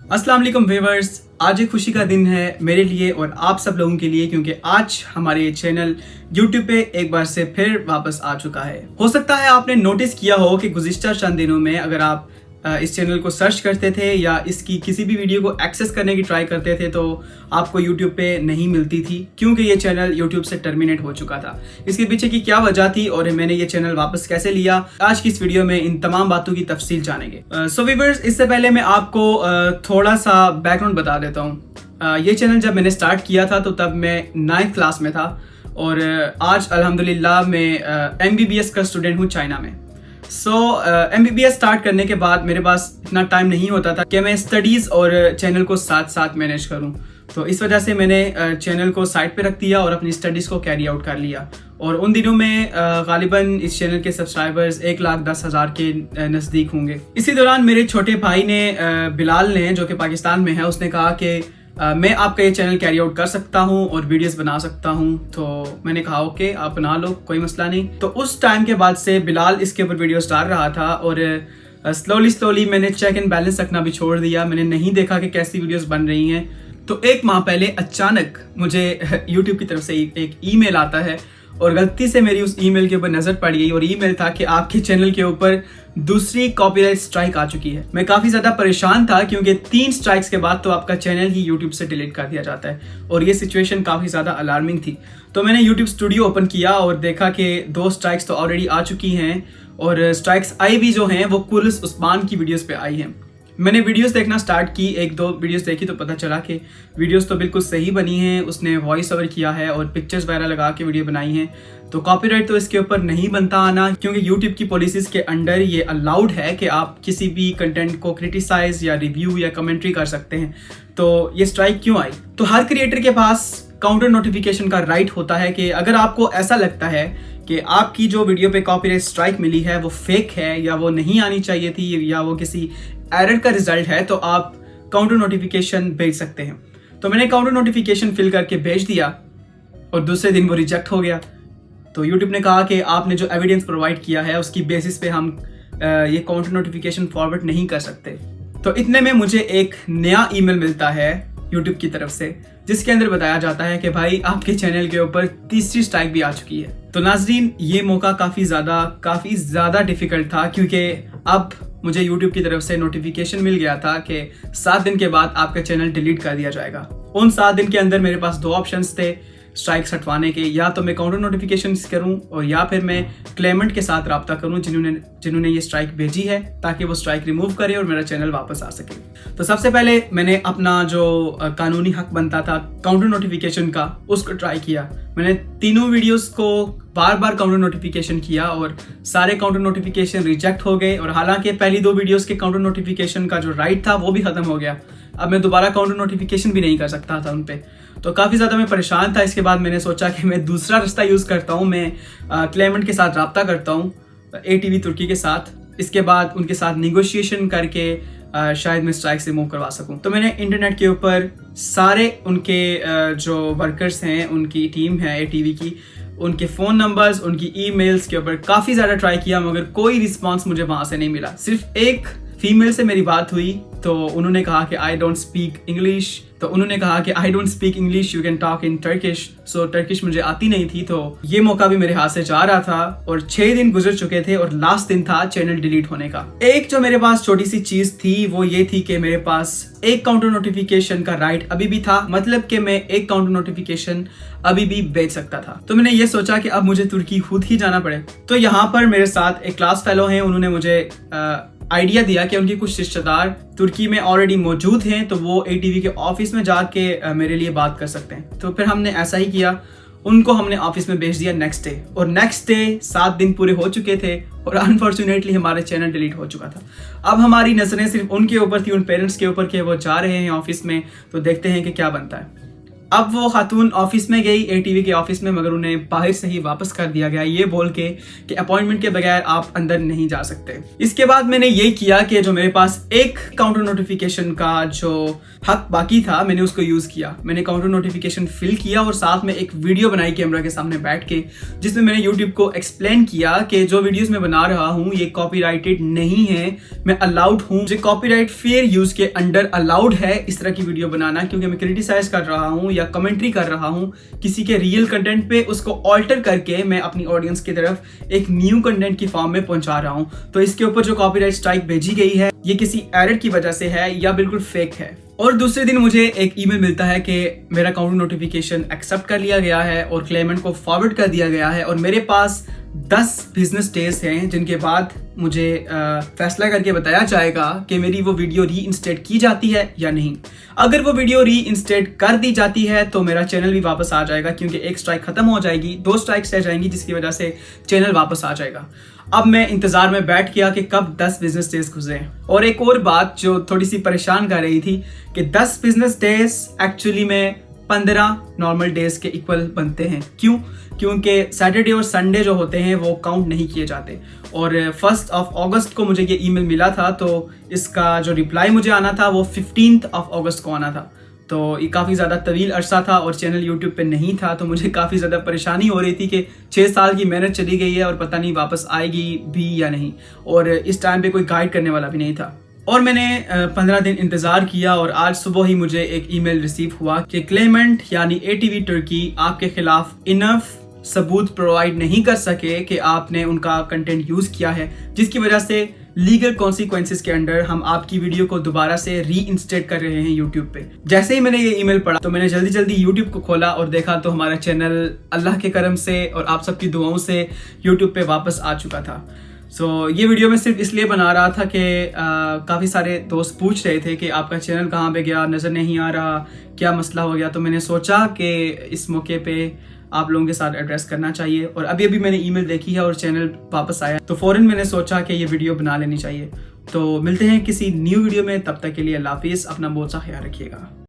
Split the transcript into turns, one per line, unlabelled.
अस्सलाम वालेकुम व्यूअर्स, आज एक खुशी का दिन है मेरे लिए और आप सब लोगों के लिए, क्योंकि आज हमारे ये चैनल YouTube पे एक बार से फिर वापस आ चुका है। हो सकता है आपने नोटिस किया हो कि गुज़िश्ता चंद दिनों में अगर आप इस चैनल को सर्च करते थे या इसकी किसी भी वीडियो को एक्सेस करने की ट्राई करते थे तो आपको YouTube पे नहीं मिलती थी, क्योंकि ये चैनल YouTube से टर्मिनेट हो चुका था। इसके पीछे की क्या वजह थी और मैंने ये चैनल वापस कैसे लिया, आज की इस वीडियो में इन तमाम बातों की तफसील जानेंगे। सो व्यूअर्स, इससे पहले मैं आपको थोड़ा सा बैकग्राउंड बता देता हूँ। ये चैनल जब मैंने स्टार्ट किया था तो तब मैं 9th क्लास में था और आज अल्हम्दुलिल्लाह मैं MBBS का स्टूडेंट हूँ चाइना में। MBBS स्टार्ट करने के बाद मेरे पास इतना टाइम नहीं होता था कि मैं स्टडीज़ और चैनल को साथ साथ मैनेज करूं, तो इस वजह से मैंने चैनल को साइड पे रख दिया और अपनी स्टडीज़ को कैरी आउट कर लिया। और उन दिनों में गालिबन इस चैनल के सब्सक्राइबर्स 1,10,000 के नज़दीक होंगे। इसी दौरान मेरे छोटे भाई ने बिलाल ने, जो कि पाकिस्तान में है, उसने कहा कि मैं आपका ये चैनल कैरी आउट कर सकता हूँ और वीडियोस बना सकता हूँ। तो मैंने कहा ओके, आप बना लो, कोई मसला नहीं। तो उस टाइम के बाद से बिलाल इसके ऊपर वीडियोस डाल रहा था और स्लोली मैंने चेक एंड बैलेंस रखना भी छोड़ दिया। मैंने नहीं देखा कि कैसी वीडियोस बन रही हैं। तो एक माह पहले अचानक मुझे यूट्यूब की तरफ से एक ईमेल आता है और गलती से मेरी उस ईमेल के ऊपर नज़र पड़ गई और ईमेल था कि आपके चैनल के ऊपर दूसरी कॉपीराइट स्ट्राइक आ चुकी है। मैं काफ़ी ज़्यादा परेशान था क्योंकि 3 स्ट्राइक्स के बाद तो आपका चैनल ही यूट्यूब से डिलीट कर दिया जाता है और ये सिचुएशन काफ़ी ज़्यादा अलार्मिंग थी। तो मैंने यूट्यूब स्टूडियो ओपन किया और देखा कि 2 स्ट्राइक्स तो ऑलरेडी आ चुकी हैं और स्ट्राइक्स आई भी जो हैं वो कुर्रस उस्मान की वीडियोज़ पर आई हैं। मैंने वीडियोस देखना स्टार्ट की, 1-2 वीडियोस देखी तो पता चला कि वीडियोस तो बिल्कुल सही बनी हैं। उसने वॉइस ओवर किया है और पिक्चर्स वगैरह लगा के वीडियो बनाई हैं, तो कॉपीराइट तो इसके ऊपर नहीं बनता आना, क्योंकि यूट्यूब की पॉलिसीज के अंडर ये अलाउड है कि आप किसी भी कंटेंट को क्रिटिसाइज या रिव्यू या कमेंट्री कर सकते हैं। तो ये स्ट्राइक क्यों आई? तो हर क्रिएटर के पास काउंटर नोटिफिकेशन का राइट होता है कि अगर आपको ऐसा लगता है कि आपकी जो वीडियो पे कॉपीराइट स्ट्राइक मिली है वो फेक है या वो नहीं आनी चाहिए थी या वो किसी एरर का रिजल्ट है, तो आप काउंटर नोटिफिकेशन भेज सकते हैं। तो मैंने काउंटर नोटिफिकेशन फिल करके भेज दिया और दूसरे दिन वो रिजेक्ट हो गया। तो YouTube ने कहा कि आपने जो एविडेंस प्रोवाइड किया है उसकी बेसिस पे हम ये काउंटर नोटिफिकेशन फॉरवर्ड नहीं कर सकते। तो इतने में मुझे एक नया ईमेल मिलता है YouTube की तरफ से, जिसके अंदर बताया जाता है कि भाई आपके चैनल के ऊपर तीसरी स्ट्राइक भी आ चुकी है। तो नाजरीन, ये मौका काफ़ी ज़्यादा डिफिकल्ट था, क्योंकि अब मुझे YouTube की तरफ से नोटिफिकेशन मिल गया था कि 7 दिन के बाद आपका चैनल डिलीट कर दिया जाएगा। उन 7 दिन के अंदर मेरे पास 2 ऑप्शंस थे स्ट्राइक्स हटवाने के, या तो मैं काउंटर नोटिफिकेशन करूं और या फिर मैं क्लेमेंट के साथ रब्ता करूं जिन्होंने ये स्ट्राइक भेजी है, ताकि वो स्ट्राइक रिमूव करे और मेरा चैनल वापस आ सके। तो सबसे पहले मैंने अपना जो कानूनी हक बनता था काउंटर नोटिफिकेशन का, उसको ट्राई किया। मैंने तीनों वीडियोस को बार काउंटर नोटिफिकेशन किया और सारे काउंटर नोटिफिकेशन रिजेक्ट हो गए। और हालांकि पहली 2 वीडियोस के काउंटर नोटिफिकेशन का जो राइट था वो भी खत्म हो गया। अब मैं दोबारा काउंटर नोटिफिकेशन भी नहीं कर सकता था उन पे, तो काफ़ी ज़्यादा मैं परेशान था। इसके बाद मैंने सोचा कि मैं दूसरा रास्ता यूज़ करता हूँ, मैं क्लेमेंट के साथ रब्ता करता हूँ, ATV तुर्की के साथ। इसके बाद उनके साथ निगोशिएशन करके शायद मैं स्ट्राइक से मूव करवा सकूं। तो मैंने इंटरनेट के ऊपर सारे उनके जो वर्कर्स हैं, उनकी टीम है ATV की, उनके फ़ोन नंबर्स, उनकी ईमेल्स के ऊपर काफ़ी ज़्यादा ट्राई किया, मगर कोई रिस्पांस मुझे वहाँ से नहीं मिला। सिर्फ एक फीमेल से मेरी बात हुई तो उन्होंने कहा कि I don't speak English, you can talk in Turkish. So Turkish मुझे आती नहीं थी, तो ये मौका भी मेरे हाथ से जा रहा था और 6 दिन गुजर चुके थे और लास्ट दिन था चैनल डिलीट होने का। एक जो मेरे पास छोटी सी चीज थी वो ये थी कि मेरे पास एक काउंटर नोटिफिकेशन का राइट अभी भी था, मतलब कि मैं एक काउंटर नोटिफिकेशन अभी भी भेज सकता था। तो मैंने ये सोचा कि अब मुझे तुर्की खुद ही जाना पड़े। तो यहाँ पर मेरे साथ एक क्लास फेलो हैं, उन्होंने मुझे आइडिया दिया कि उनके कुछ रिश्तेदार तुर्की में ऑलरेडी मौजूद हैं, तो वो ATV के ऑफिस में जाके मेरे लिए बात कर सकते हैं। तो फिर हमने ऐसा ही किया, उनको हमने ऑफिस में भेज दिया नेक्स्ट डे, और नेक्स्ट डे 7 दिन पूरे हो चुके थे और अनफॉर्चुनेटली हमारा चैनल डिलीट हो चुका था। अब हमारी नजरें सिर्फ उनके ऊपर थी, उन पेरेंट्स के ऊपर कि वो जा रहे हैं ऑफिस में, तो देखते हैं कि क्या बनता है। अब वो खातून ऑफिस में गई, एटीवी के ऑफिस में, मगर उन्हें बाहर से ही वापस कर दिया गया ये बोल के कि अपॉइंटमेंट के बगैर आप अंदर नहीं जा सकते। इसके बाद मैंने ये किया कि जो मेरे पास एक काउंटर नोटिफिकेशन का जो हक बाकी था मैंने उसको यूज किया। मैंने काउंटर नोटिफिकेशन फिल किया और साथ में एक वीडियो बनाई कैमरा के सामने बैठ के, जिसमें मैंने यूट्यूब को एक्सप्लेन किया कि जो वीडियोस मैं बना रहा हूँ ये कॉपीराइटेड नहीं है, मैं अलाउड हूँ, मुझे कॉपीराइट फेयर यूज के अंडर अलाउड है इस तरह की वीडियो बनाना, क्योंकि मैं क्रिटिसाइज कर रहा हूँ या कमेंट्री कर रहा हूँ किसी के रियल कंटेंट पे, उसको ऑल्टर करके मैं अपनी ऑडियंस की तरफ एक न्यू कंटेंट की फॉर्म में पहुंचा रहा हूँ। तो इसके ऊपर जो कॉपीराइट स्ट्राइक भेजी गई है ये किसी एरर की वजह से है या बिल्कुल फेक है। और दूसरे दिन मुझे एक ईमेल मिलता है कि मेरा काउंटर नोटिफिकेशन एक्सेप्ट कर लिया गया है और क्लेमेंट को फॉरवर्ड कर दिया गया है और मेरे पास 10 बिजनेस डेज हैं जिनके बाद मुझे फैसला करके बताया जाएगा कि मेरी वो वीडियो री इंस्टेट की जाती है या नहीं। अगर वो वीडियो री इंस्टेट कर दी जाती है तो मेरा चैनल भी वापस आ जाएगा, क्योंकि एक स्ट्राइक खत्म हो जाएगी, 2 स्ट्राइक्स रह जाएंगी जिसकी वजह से चैनल वापस आ जाएगा। अब मैं इंतजार में बैठ गया कि कब 10 बिजनेस डेज गुजरे। और एक और बात जो थोड़ी सी परेशान कर रही थी कि 10 बिजनेस डेज एक्चुअली में 15 नॉर्मल डेज के इक्वल बनते हैं। क्यों? क्योंकि सैटरडे और संडे जो होते हैं वो काउंट नहीं किए जाते। और 1 अगस्त को मुझे ये ईमेल मिला था, तो इसका जो रिप्लाई मुझे आना था वो 15 अगस्त को आना था। तो ये काफ़ी ज़्यादा तवील अरसा था और चैनल यूट्यूब पे नहीं था, तो मुझे काफ़ी ज़्यादा परेशानी हो रही थी कि 6 साल की मेहनत चली गई है और पता नहीं वापस आएगी भी या नहीं, और इस टाइम पे कोई गाइड करने वाला भी नहीं था। और मैंने 15 दिन इंतज़ार किया और आज सुबह ही मुझे एक ईमेल रिसीव हुआ कि क्लेमेंट यानी एटीवी तुर्की आपके खिलाफ इनफ सबूत प्रोवाइड नहीं कर सके कि आपने उनका कंटेंट यूज़ किया है, जिसकी वजह से लीगल कॉन्सिक्वेंसेस के अंडर हम आपकी वीडियो को दोबारा से री इंस्टेट कर रहे हैं यूट्यूब पे। जैसे ही मैंने ये ईमेल पढ़ा तो मैंने जल्दी जल्दी यूट्यूब को खोला और देखा तो हमारा चैनल अल्लाह के करम से और आप सबकी दुआओं से यूट्यूब पे वापस आ चुका था। ये वीडियो मैं सिर्फ इसलिए बना रहा था कि काफ़ी सारे दोस्त पूछ रहे थे कि आपका चैनल कहाँ पे गया, नज़र नहीं आ रहा, क्या मसला हो गया। तो मैंने सोचा कि इस मौके पे आप लोगों के साथ एड्रेस करना चाहिए। और अभी मैंने ईमेल देखी है और चैनल वापस आया, तो फ़ौरन मैंने सोचा कि ये वीडियो बना लेनी चाहिए। तो मिलते हैं किसी न्यू वीडियो में, तब तक के लिए अल्लाह हाफिज़, अपना बहुत सा ख्याल रखिएगा।